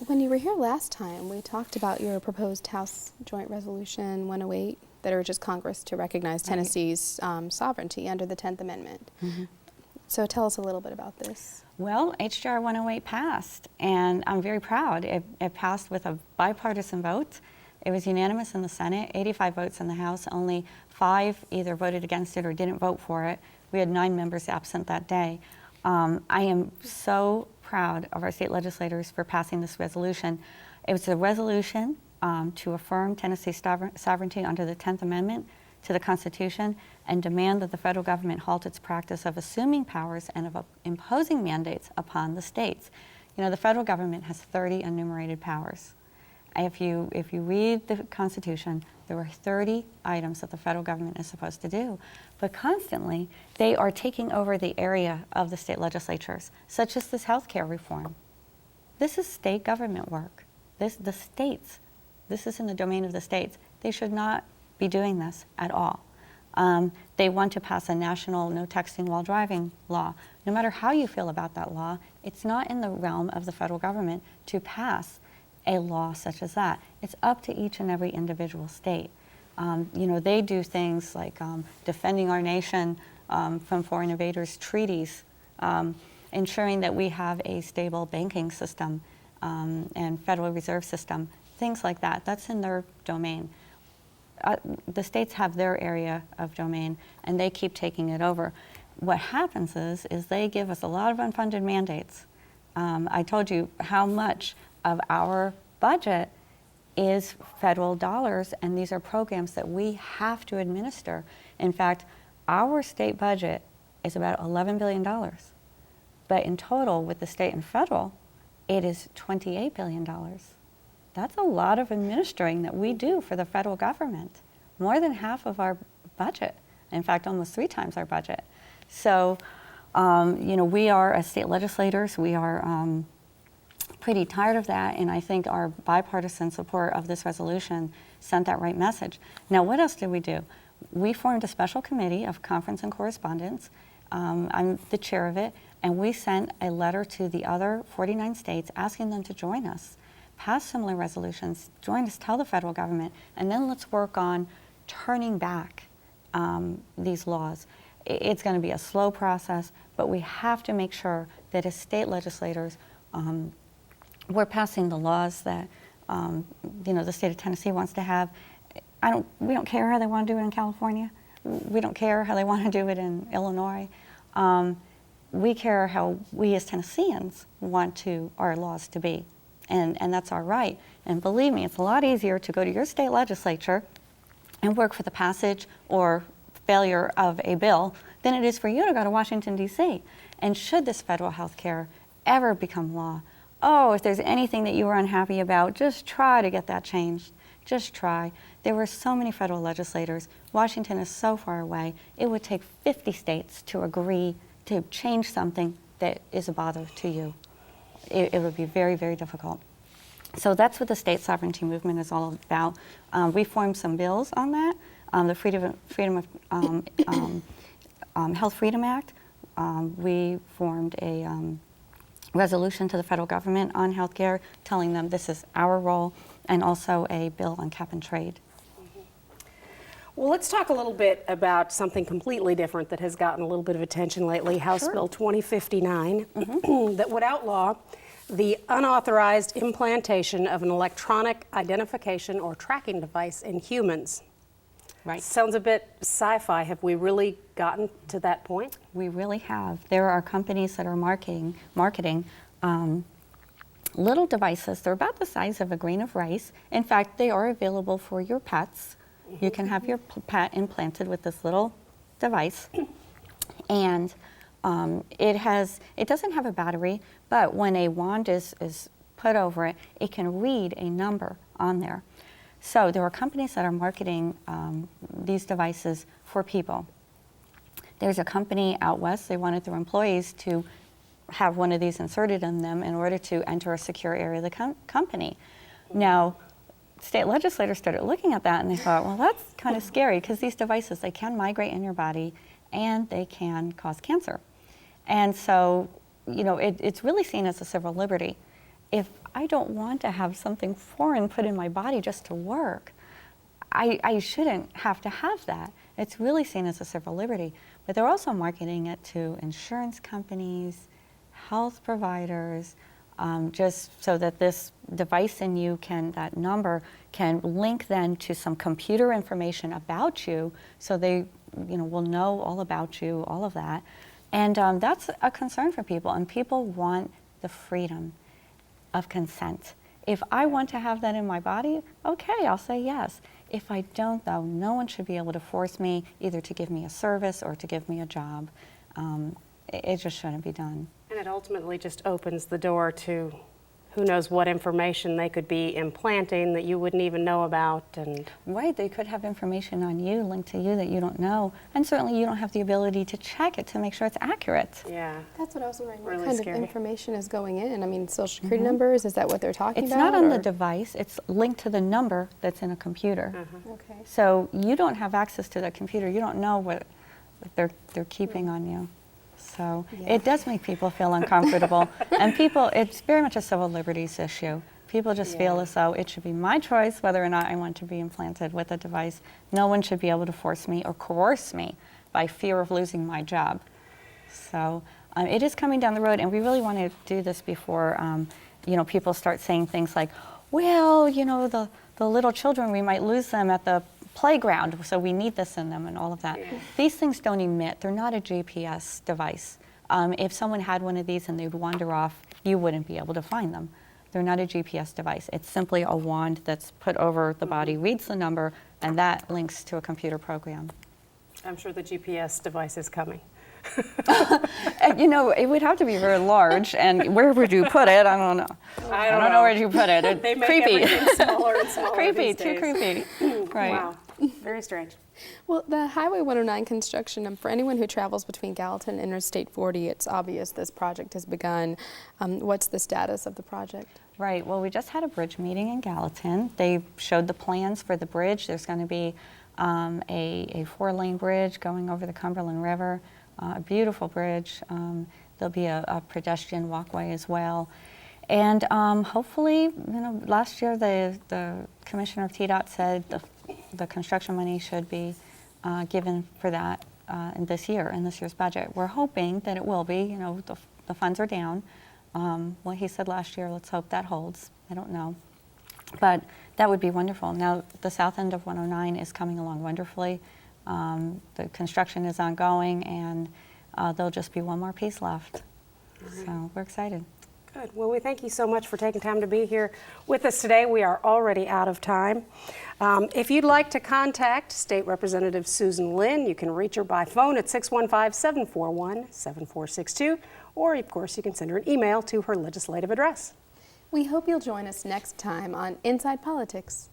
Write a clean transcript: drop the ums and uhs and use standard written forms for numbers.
When you were here last time, we talked about your proposed House Joint Resolution 108 that urges Congress to recognize Tennessee's sovereignty under the 10th Amendment. So tell us a little bit about this. Well, HJR 108 passed, and I'm very proud. It passed with a bipartisan vote. It was unanimous in the Senate, 85 votes in the House. Only 5 either voted against it or didn't vote for it. We had 9 members absent that day. I am so proud of our state legislators for passing this resolution. It was a resolution to affirm Tennessee's sovereignty under the 10th Amendment to the Constitution and demand that the federal government halt its practice of assuming powers and of imposing mandates upon the states. You know, the federal government has 30 enumerated powers. If you read the Constitution, there are 30 items that the federal government is supposed to do. But constantly, they are taking over the area of the state legislatures, such as this health care reform. This is state government work. The states, this is in the domain of the states. They should not be doing this at all. They want to pass a national no texting while driving law. No matter how you feel about that law, it's not in the realm of the federal government to pass a law such as that. It's up to each and every individual state. You know, they do things like defending our nation from foreign invaders, treaties, ensuring that we have a stable banking system and Federal Reserve System, things like that. That's in their domain. The states have their area of domain, and they keep taking it over. What happens is they give us a lot of unfunded mandates. I told you how much of our budget is federal dollars, and these are programs that we have to administer. In fact, our state budget is about $11 billion. But in total, with the state and federal, it is $28 billion. That's a lot of administering that we do for the federal government. More than half of our budget. In fact, almost 3 times our budget. So, you know, we are, as state legislators, we are pretty tired of that, and I think our bipartisan support of this resolution sent that right message. Now, what else did we do? We formed a special committee of conference and correspondence. I'm the chair of it, and we sent a letter to the other 49 states asking them to join us, pass similar resolutions, join us, tell the federal government, and then let's work on turning back these laws. It's going to be a slow process, but we have to make sure that as state legislators, we're passing the laws that you know, the state of Tennessee wants to have. We don't care how they want to do it in California. We don't care how they want to do it in Illinois. We care how we as Tennesseans want our laws to be. And that's our right. And believe me, it's a lot easier to go to your state legislature and work for the passage or failure of a bill than it is for you to go to Washington, D.C. And should this federal health care ever become law, oh, if there's anything that you were unhappy about, just try to get that changed. Just try. There were so many federal legislators. Washington is so far away. It would take 50 states to agree to change something that is a bother to you. It would be very, very difficult. So that's what the state sovereignty movement is all about. We formed some bills on that. The Health Freedom Act. We formed a resolution to the federal government on health care, telling them this is our role, and also a bill on cap and trade. Well, let's talk a little bit about something completely different that has gotten a little bit of attention lately, House Bill 2059, that would outlaw the unauthorized implantation of an electronic identification or tracking device in humans. Right. Sounds a bit sci-fi. Have we really gotten to that point? We really have. There are companies that are marketing little devices. They're about the size of a grain of rice. In fact, they are available for your pets. You can have your pet implanted with this little device. And it doesn't have a battery, but when a wand is put over it, it can read a number on there. So there are companies that are marketing these devices for people. There's a company out west, they wanted their employees to have one of these inserted in them in order to enter a secure area of the company. Now, state legislators started looking at that and they thought, well, that's kind of scary because these devices, they can migrate in your body and they can cause cancer. And so, you know, it's really seen as a civil liberty. if I don't want to have something foreign put in my body just to work, I shouldn't have to have that. It's really seen as a civil liberty. But they're also marketing it to insurance companies, health providers, just so that this device in you that number can link then to some computer information about you, so they will know all about you, all of that. And that's a concern for people, and people want the freedom of consent. If I want to have that in my body, okay, I'll say yes. If I don't, though, no one should be able to force me either to give me a service or to give me a job. It just shouldn't be done. And it ultimately just opens the door to who knows what information they could be implanting that you wouldn't even know about. And Right, they could have information on you, linked to you, that you don't know. And certainly you don't have the ability to check it to make sure it's accurate. yeah, That's what I was wondering. What Really kind scary. of information is going in? I mean, social security numbers, is that what they're talking It's about? not on the or- device, it's linked to the number that's in a computer. Okay. So you don't have access to that computer. You don't know what they're keeping on you. So Yeah. it does make people feel uncomfortable. And it's very much a civil liberties issue. People just feel Yeah. as though it should be my choice whether or not I want to be implanted with a device. No one should be able to force me or coerce me by fear of losing my job. So it is coming down the road, and we really want to do this before people start saying things like, well, the little children, we might lose them at the playground, so we need this in them and all of that. Yeah. These things don't emit. They're not a GPS device. If someone had one of these and they'd wander off, you wouldn't be able to find them. They're not a GPS device. It's simply a wand that's put over the body, reads the number, and that links to a computer program. I'm sure the GPS device is coming. It would have to be very large, and where would you put it? I don't know. I don't know where you put it. It's They make creepy. everything smaller and smaller Creepy, these too days. creepy. Right. Wow, very strange. Well, the Highway 109 construction, for anyone who travels between Gallatin and Interstate 40, it's obvious this project has begun. What's the status of the project? Right. Well, we just had a bridge meeting in Gallatin. They showed the plans for the bridge. There's going to be a 4-lane bridge going over the Cumberland River, a beautiful bridge. There'll be a pedestrian walkway as well. And hopefully, last year the commissioner of TDOT said the construction money should be given for that in this year's budget. We're hoping that it will be. The funds are down. What he said last year, let's hope that holds. I don't know. But that would be wonderful. Now, the south end of 109 is coming along wonderfully. The construction is ongoing, and there'll just be one more piece left. So we're excited. Good. Well, we thank you so much for taking time to be here with us today. We are already out of time. If you'd like to contact State Representative Susan Lynn, you can reach her by phone at 615-741-7462, or of course you can send her an email to her legislative address. We hope you'll join us next time on Inside Politics.